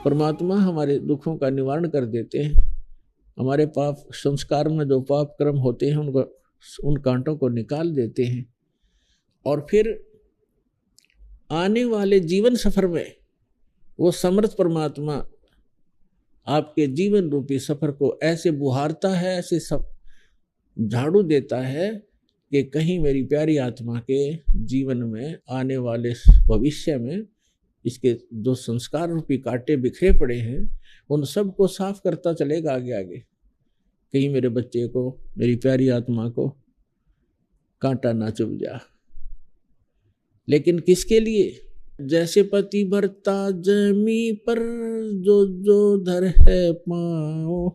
परमात्मा हमारे दुखों का निवारण कर देते हैं। हमारे पाप संस्कार में जो पाप कर्म होते हैं उनको, उन कांटों को निकाल देते हैं। और फिर आने वाले जीवन सफर में वो समर्थ परमात्मा आपके जीवन रूपी सफर को ऐसे बुहारता है, ऐसे सब झाड़ू देता है कि कहीं मेरी प्यारी आत्मा के जीवन में आने वाले भविष्य में इसके जो संस्कार रूपी कांटे बिखरे पड़े हैं उन सब को साफ करता चलेगा आगे आगे। कहीं मेरे बच्चे को, मेरी प्यारी आत्मा को कांटा ना चुभ जा। लेकिन किसके लिए? जैसे पति भरता जमी पर जो जो धर है पाँव,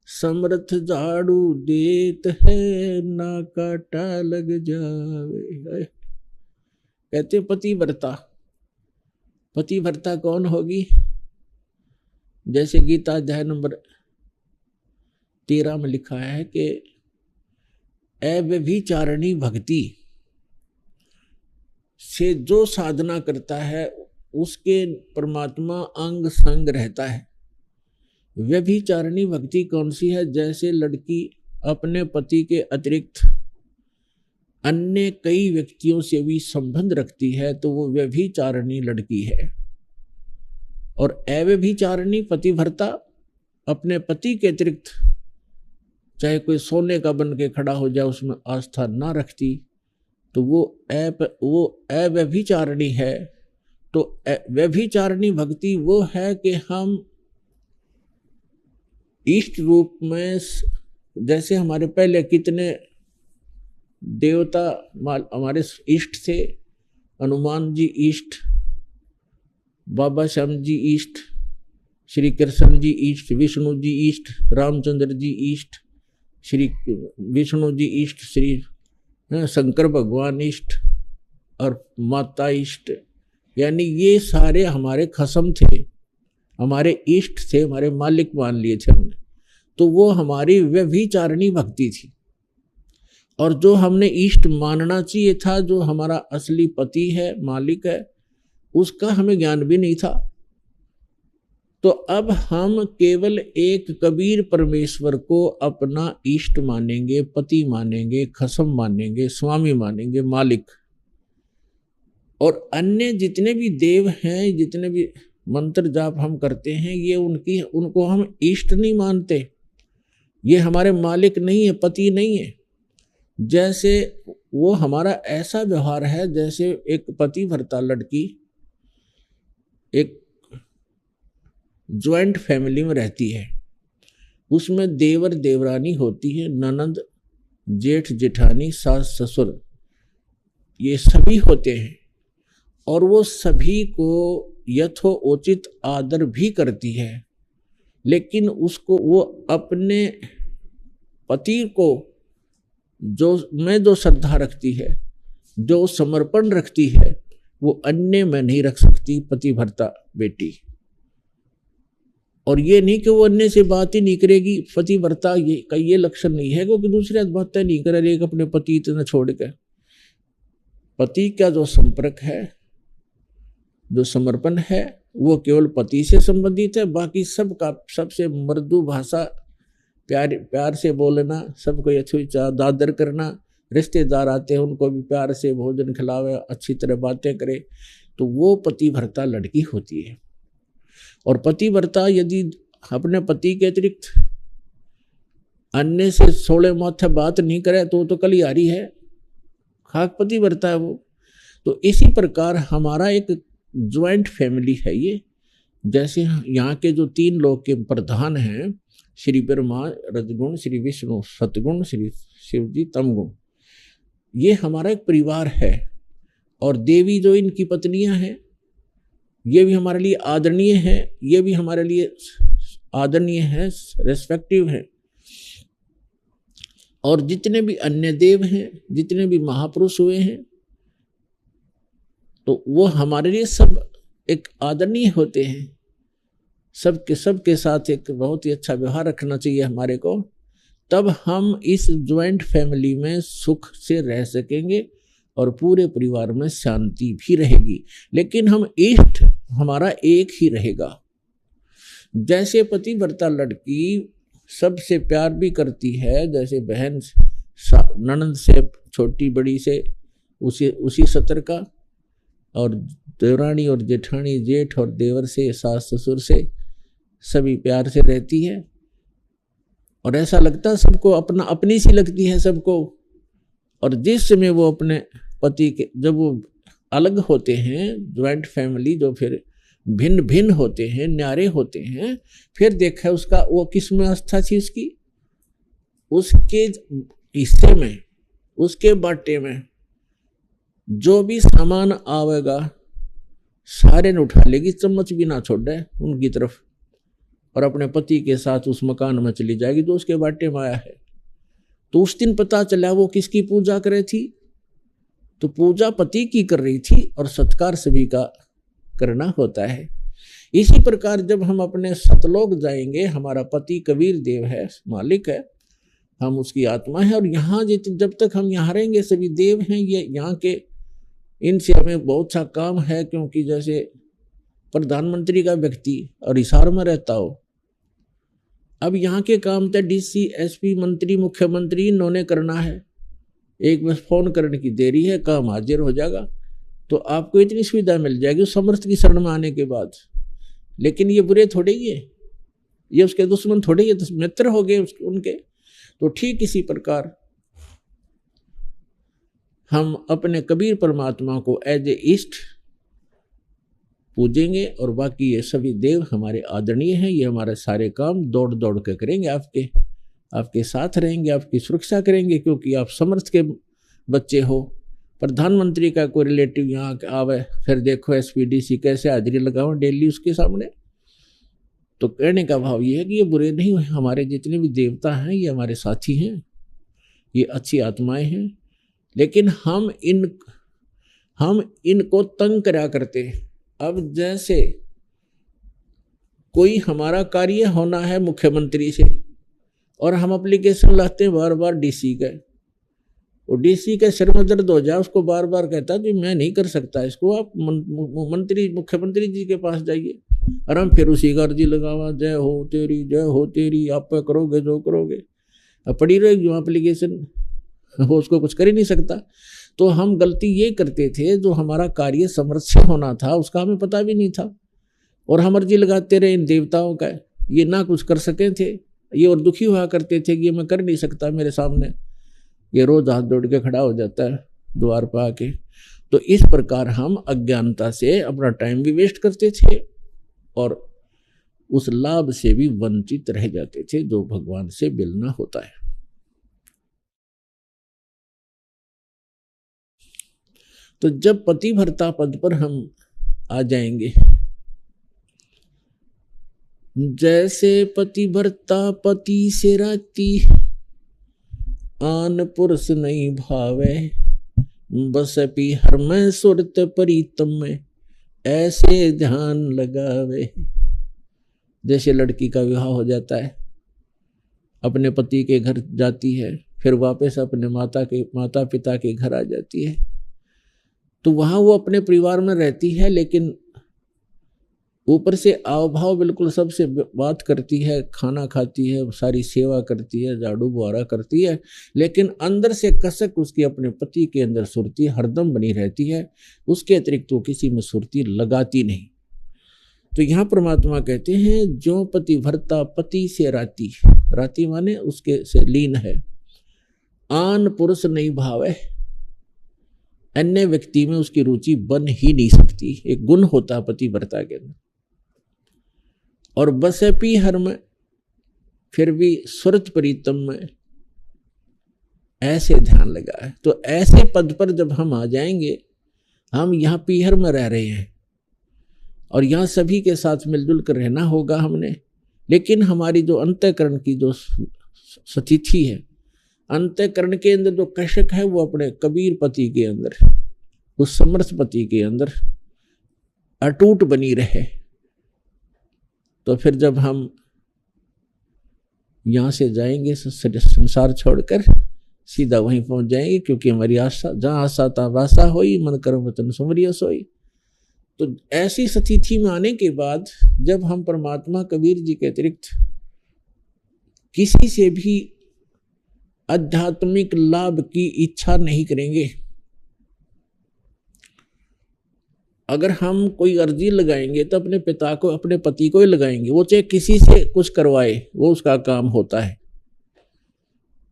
समर्थ झाड़ू देत है ना काटा लग जावे। कहते पति भरता। पति भरता कौन होगी? जैसे गीता अध्याय नंबर 13 में लिखा है कि अव्यभिचारिणी भक्ति से जो साधना करता है उसके परमात्मा अंग संग रहता है। व्यभिचारिणी भक्ति कौन सी है? जैसे लड़की अपने पति के अतिरिक्त अन्य कई व्यक्तियों से भी संबंध रखती है तो वो व्यभिचारिणी लड़की है। और अव्यभिचारिणी पतिव्रता अपने पति के अतिरिक्त चाहे कोई सोने का बन के खड़ा हो जाए उसमें आस्था ना रखती तो वो अव्यभिचारिणी है। तो व्यभिचारिणी भक्ति वो है कि हम इष्ट रूप में, जैसे हमारे पहले कितने देवता हमारे इष्ट थे, हनुमान जी इष्ट, बाबा श्याम जी इष्ट, श्री कृष्ण जी इष्ट, विष्णु जी इष्ट, रामचंद्र जी इष्ट, श्री विष्णु जी इष्ट, श्री शंकर भगवान इष्ट और माता इष्ट। यानी ये सारे हमारे खसम थे, हमारे इष्ट थे, हमारे मालिक मान लिए थे हमने। तो वो हमारी व्यभिचारिणी भक्ति थी। और जो हमने इष्ट मानना चाहिए था, जो हमारा असली पति है, मालिक है, उसका हमें ज्ञान भी नहीं था। तो अब हम केवल एक कबीर परमेश्वर को अपना इष्ट मानेंगे, पति मानेंगे, खसम मानेंगे, स्वामी मानेंगे, मालिक। और अन्य जितने भी देव हैं, जितने भी मंत्र जाप हम करते हैं, ये उनको हम इष्ट नहीं मानते। ये हमारे मालिक नहीं है, पति नहीं है। जैसे वो हमारा ऐसा व्यवहार है जैसे एक पतिव्रता लड़की एक ज्वाइंट फैमिली में रहती है, उसमें देवर देवरानी होती है, ननद जेठ जेठानी सास ससुर, ये सभी होते हैं। और वो सभी को यथोचित आदर भी करती है। लेकिन उसको वो अपने पति को जो श्रद्धा रखती है, जो समर्पण रखती है, वो अन्य में नहीं रख सकती पतिव्रता बेटी। और ये नहीं कि वो अन्य से बात ही नहीं करेगी। पतिव्रता ये लक्षण नहीं है क्योंकि दूसरे बातें नहीं करेगी अपने पति इतना छोड़ के। पति का जो संपर्क है, जो समर्पण है, वो केवल पति से संबंधित है। बाकी सबका, सबसे मृदु भाषा, प्यार से बोलना, सबको यथोचित आदर करना, रिश्तेदार आते हैं उनको भी प्यार से भोजन खिलावे, अच्छी तरह बातें करे, तो वो पतिव्रता लड़की होती है। और पतिव्रता यदि अपने पति के अतिरिक्त अन्य से सोले माथे बात नहीं करे तो कलियारी है, खाक पतिव्रता है वो। तो इसी प्रकार हमारा एक ज्वाइंट फैमिली है ये। जैसे यहाँ के जो 3 लोक के प्रधान हैं, श्री ब्रह्मा रजगुण, श्री विष्णु सतगुण, श्री शिव जी तमगुण, ये हमारा एक परिवार है। और देवी जो इनकी पत्नियां हैं, ये भी हमारे लिए आदरणीय है, ये भी हमारे लिए आदरणीय है, रेस्पेक्टिव है। और जितने भी अन्य देव हैं, जितने भी महापुरुष हुए हैं, तो वो हमारे लिए सब एक आदरणीय होते हैं। सबके साथ एक बहुत ही अच्छा व्यवहार रखना चाहिए हमारे को, तब हम इस ज्वाइंट फैमिली में सुख से रह सकेंगे और पूरे परिवार में शांति भी रहेगी। लेकिन हम इष्ट हमारा एक ही रहेगा, जैसे पतिव्रता लड़की सबसे प्यार भी करती है, जैसे बहन ननद से, छोटी बड़ी से उसी सतर का, और देवरानी और जेठानी, जेठ और देवर से, सास ससुर से सभी प्यार से रहती है। और ऐसा लगता है सबको अपना, अपनी सी लगती है सबको। और जिस समय वो अपने पति के, जब वो अलग होते हैं, ज्वाइंट फैमिली जो फिर भिन्न भिन्न होते हैं, न्यारे होते हैं, फिर देखा उसका वो किस में आस्था थी उसकी, उसके हिस्से में, उसके बाटे में जो भी सामान आवेगा सारे ने उठा लेगी, चम्मच भी ना छोड़े उनकी तरफ, और अपने पति के साथ उस मकान में चली जाएगी जो उसके बाटे में आया है। तो उस दिन पता चला वो किसकी पूजा कर रही थी, तो पूजा पति की कर रही थी और सत्कार सभी का करना होता है। इसी प्रकार जब हम अपने सतलोक जाएंगे, हमारा पति कबीर देव है, मालिक है, हम उसकी आत्मा है, और यहाँ जब तक हम यहाँ रहेंगे सभी देव हैं, ये यहाँ के, इनसे हमें बहुत सा काम है। क्योंकि जैसे प्रधानमंत्री का व्यक्ति और हिसार में रहता हो, अब यहाँ के काम तो डीसी, एसपी, मंत्री, मुख्यमंत्री इन्होंने करना है, एक बस फोन करने की देरी है, काम हाजिर हो जाएगा। तो आपको इतनी सुविधा मिल जाएगी उस समर्थ की शरण में आने के बाद। लेकिन ये बुरे थोड़े ही है, ये उसके दुश्मन थोड़े ही, मित्र हो गए उनके। तो ठीक इसी प्रकार हम अपने कबीर परमात्मा को एज ए इष्ट पूजेंगे, और बाकी ये सभी देव हमारे आदरणीय हैं। ये हमारे सारे काम दौड़ दौड़ के करेंगे, आपके साथ रहेंगे, आपकी सुरक्षा करेंगे, क्योंकि आप समर्थ के बच्चे हो। प्रधानमंत्री का कोई रिलेटिव यहाँ आवे, फिर देखो एसपीडीसी कैसे हाजिरी लगाओ डेली उसके सामने। तो कहने का भाव ये है कि ये बुरे नहीं हुए, हमारे जितने भी देवता हैं ये हमारे साथी हैं, ये अच्छी आत्माएं हैं। लेकिन हम इनको तंग करा करते हैं। अब जैसे कोई हमारा कार्य होना है मुख्यमंत्री से, और हम एप्लीकेशन लाते हैं बार बार डीसी का, और डीसी के सिर में दर्द हो जाए, उसको बार बार कहता है कि मैं नहीं कर सकता इसको, आप मुख्यमंत्री जी के पास जाइए, और हम फिर उसी का अर्जी लगावा, जय हो तेरी, जय हो तेरी, आप पे करोगे जो करोगे, अब पड़ी रहेगी जो एप्लीकेशन, वो उसको कुछ कर ही नहीं सकता। तो हम गलती ये करते थे, जो हमारा कार्य समर्थ से होना था उसका हमें पता भी नहीं था, और हम अर्जी लगाते रहे इन देवताओं का, ये ना कुछ कर सके थे, ये और दुखी हुआ करते थे कि ये मैं कर नहीं सकता, मेरे सामने ये रोज हाथ जोड़ के खड़ा हो जाता है द्वार पर आके। तो इस प्रकार हम अज्ञानता से अपना टाइम भी वेस्ट करते थे, और उस लाभ से भी वंचित रह जाते थे जो भगवान से मिलना होता है। तो जब पतिव्रता पद पर हम आ जाएंगे, जैसे पतिव्रता पति से राती, आन पुरुष नहीं भावे, बस पीहर में सुरत प्रीतम में, ऐसे ध्यान लगावे। जैसे लड़की का विवाह हो जाता है, अपने पति के घर जाती है, फिर वापस अपने माता पिता के घर आ जाती है, तो वहां वो अपने परिवार में रहती है, लेकिन ऊपर से आव भाव बिल्कुल सबसे बात करती है, खाना खाती है, सारी सेवा करती है, झाड़ू बुहारा करती है, लेकिन अंदर से कसक उसकी अपने पति के अंदर सुरती हरदम बनी रहती है, उसके अतिरिक्त वो किसी में सुरती लगाती नहीं। तो यहाँ परमात्मा कहते हैं, जो पतिव्रता पति से राती, राती माने उसके से लीन है, आन पुरुष नहीं भावे, अन्य व्यक्ति में उसकी रुचि बन ही नहीं सकती। एक गुण होता है पतिव्रता के अंदर। और बसे पीहर में, फिर भी सुरत प्रीतम में, ऐसे ध्यान लगा है। तो ऐसे पद पर जब हम आ जाएंगे, हम यहाँ पीहर में रह रहे हैं और यहाँ सभी के साथ मिलजुल कर रहना होगा हमने, लेकिन हमारी जो अंतःकरण की जो स्थिति है, अंतःकरण के अंदर जो कशक है, वो अपने कबीर पति के अंदर, उस समर्थ पति के अंदर अटूट बनी रहे। तो फिर जब हम यहाँ से जाएंगे संसार छोड़कर, सीधा वहीं पहुंच जाएंगे, क्योंकि हमारी आशा, जहाँ आशा ता वासा होई, मन कर्म वतन सुमरिय सोई। तो ऐसी स्थिति में आने के बाद जब हम परमात्मा कबीर जी के अतिरिक्त किसी से भी आध्यात्मिक लाभ की इच्छा नहीं करेंगे, अगर हम कोई अर्जी लगाएंगे तो अपने पिता को, अपने पति को ही लगाएंगे, वो चाहे किसी से कुछ करवाए, वो उसका काम होता है,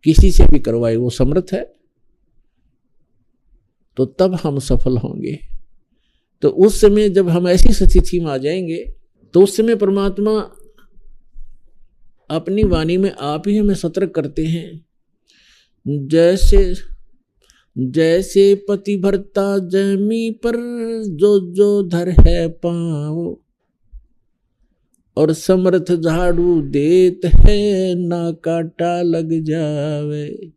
किसी से भी करवाए, वो समर्थ है, तो तब हम सफल होंगे। तो उस समय जब हम ऐसी स्थिति में आ जाएंगे तो उस समय परमात्मा अपनी वाणी में आप ही हमें सतर्क करते हैं। जैसे जैसे पति भरता जमी पर जो जो धर है पाँव, और समर्थ झाड़ू देत है ना काटा लग जावे।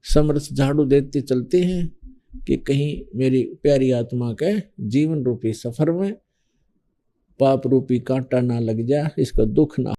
समर्थ झाड़ू देते चलते हैं कि कहीं मेरी प्यारी आत्मा के जीवन रूपी सफर में पाप रूपी कांटा ना लग जाए, इसका दुख ना